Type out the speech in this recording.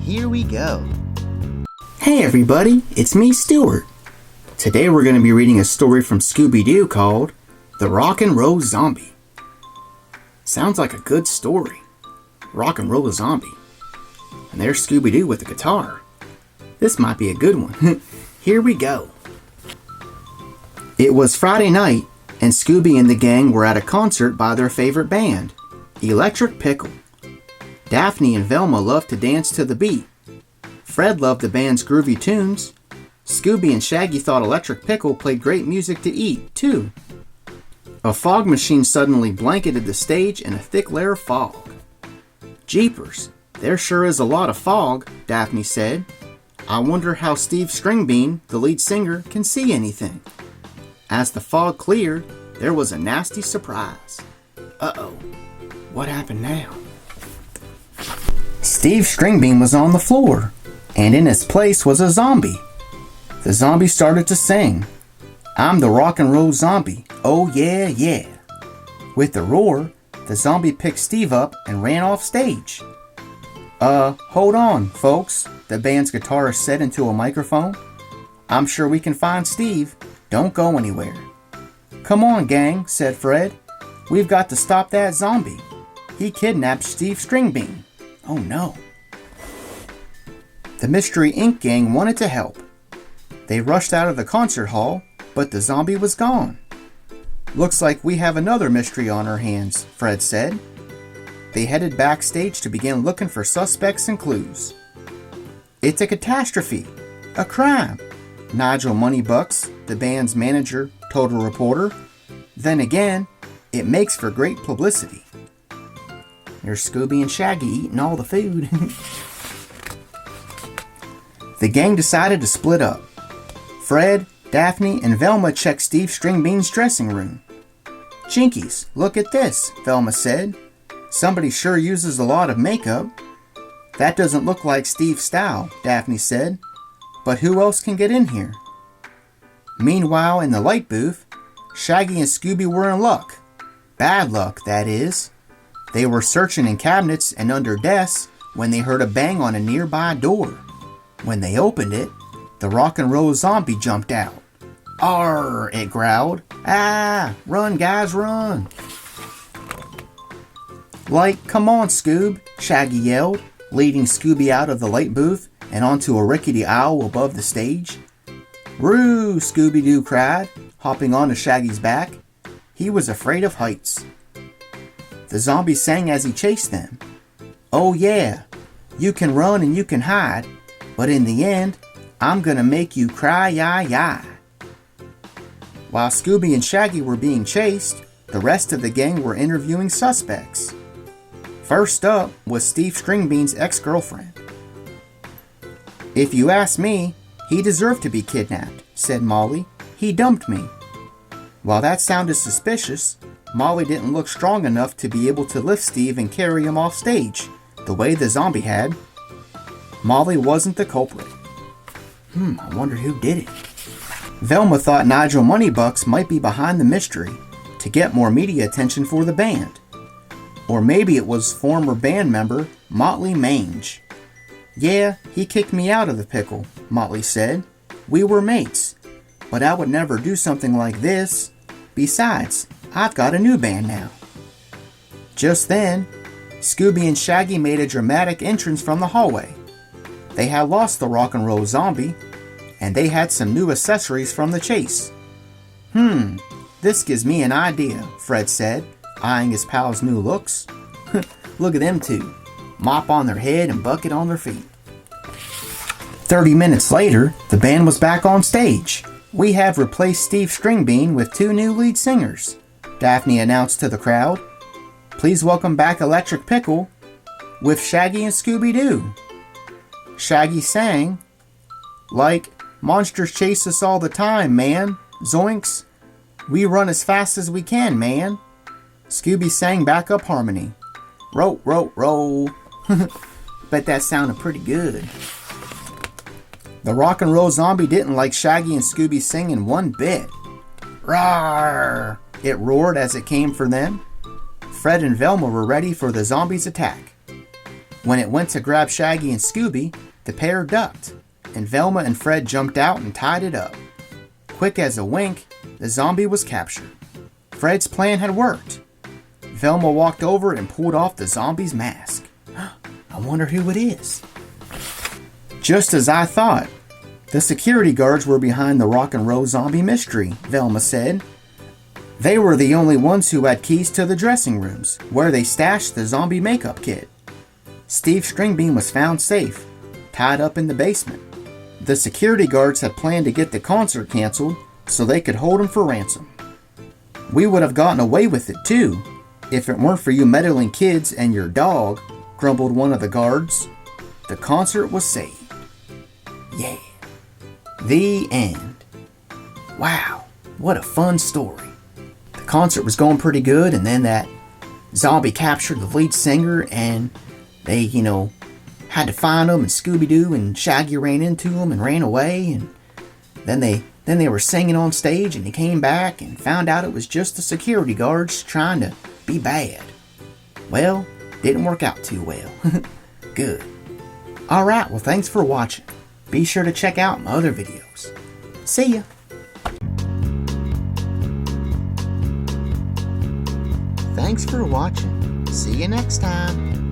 Here we go. Hey everybody, it's me, Stuart. Today we're going to be reading a story from Scooby-Doo called The Rock and Roll Zombie. Sounds like a good story. Rock and Roll Zombie. And there's Scooby-Doo with the guitar. This might be a good one. Here we go. It was Friday night, and Scooby and the gang were at a concert by their favorite band, Electric Pickle. Daphne and Velma loved to dance to the beat. Fred loved the band's groovy tunes. Scooby and Shaggy thought Electric Pickle played great music to eat, too. A fog machine suddenly blanketed the stage in a thick layer of fog. Jeepers, there sure is a lot of fog, Daphne said. I wonder how Steve Stringbean, the lead singer, can see anything. As the fog cleared, there was a nasty surprise. Uh-oh, what happened now? Steve Stringbean was on the floor, and in his place was a zombie. The zombie started to sing, I'm the rock and roll zombie, oh yeah, yeah. With a roar, the zombie picked Steve up and ran off stage. Hold on, folks, the band's guitarist said into a microphone. I'm sure we can find Steve. Don't go anywhere. Come on, gang, said Fred. We've got to stop that zombie. He kidnapped Steve Stringbean. Oh no. The Mystery Inc. gang wanted to help. They rushed out of the concert hall, but the zombie was gone. Looks like we have another mystery on our hands, Fred said. They headed backstage to begin looking for suspects and clues. It's a catastrophe, a crime, Nigel Moneybucks, the band's manager, told a reporter. Then again, it makes for great publicity. There's Scooby and Shaggy eating all the food. The gang decided to split up. Fred, Daphne, and Velma checked Steve Stringbean's dressing room. Jinkies, look at this, Velma said. Somebody sure uses a lot of makeup. That doesn't look like Steve's style, Daphne said. But who else can get in here? Meanwhile, in the light booth, Shaggy and Scooby were in luck. Bad luck, that is. They were searching in cabinets and under desks when they heard a bang on a nearby door. When they opened it, the rock and roll zombie jumped out. Arr, it growled. Ah, run guys, run. Like, come on, Scoob, Shaggy yelled, leading Scooby out of the light booth and onto a rickety aisle above the stage. Roo, Scooby-Doo cried, hopping onto Shaggy's back. He was afraid of heights. The zombie sang as he chased them. Oh yeah, you can run and you can hide, but in the end, I'm gonna make you cry, yi. While Scooby and Shaggy were being chased, the rest of the gang were interviewing suspects. First up was Steve Stringbean's ex-girlfriend. If you ask me, he deserved to be kidnapped, said Molly. He dumped me. While that sounded suspicious, Molly didn't look strong enough to be able to lift Steve and carry him off stage, the way the zombie had. Molly wasn't the culprit. I wonder who did it. Velma thought Nigel Moneybucks might be behind the mystery to get more media attention for the band. Or maybe it was former band member Motley Mange. Yeah, he kicked me out of the pickle, Motley said. We were mates, but I would never do something like this. Besides, I've got a new band now. Just then, Scooby and Shaggy made a dramatic entrance from the hallway. They had lost the rock and roll zombie, and they had some new accessories from the chase. This gives me an idea, Fred said, eyeing his pal's new looks. Look at them two, mop on their head and bucket on their feet. 30 minutes later, the band was back on stage. We have replaced Steve Stringbean with 2 new lead singers, Daphne announced to the crowd. Please welcome back Electric Pickle with Shaggy and Scooby-Doo. Shaggy sang, like, monsters chase us all the time, man. Zoinks. We run as fast as we can, man. Scooby sang backup harmony. Row, row, row. Bet that sounded pretty good. The rock and roll zombie didn't like Shaggy and Scooby singing one bit. Roar! It roared as it came for them. Fred and Velma were ready for the zombie's attack. When it went to grab Shaggy and Scooby, the pair ducked, and Velma and Fred jumped out and tied it up. Quick as a wink, the zombie was captured. Fred's plan had worked. Velma walked over and pulled off the zombie's mask. I wonder who it is. Just as I thought. The security guards were behind the rock and roll zombie mystery, Velma said. They were the only ones who had keys to the dressing rooms, where they stashed the zombie makeup kit. Steve Stringbean was found safe, tied up in the basement. The security guards had planned to get the concert canceled so they could hold him for ransom. We would have gotten away with it too, if it weren't for you meddling kids and your dog, grumbled one of the guards. The concert was saved. Yeah. The end. Wow, what a fun story. The concert was going pretty good, and then that zombie captured the lead singer, and they, had to find him, and Scooby-Doo and Shaggy ran into him and ran away, and then they were singing on stage, and he came back and found out it was just the security guards trying to be bad. Well, didn't work out too well. Good. Alright, well thanks for watching. Be sure to check out my other videos. See ya! Thanks for watching. See you next time.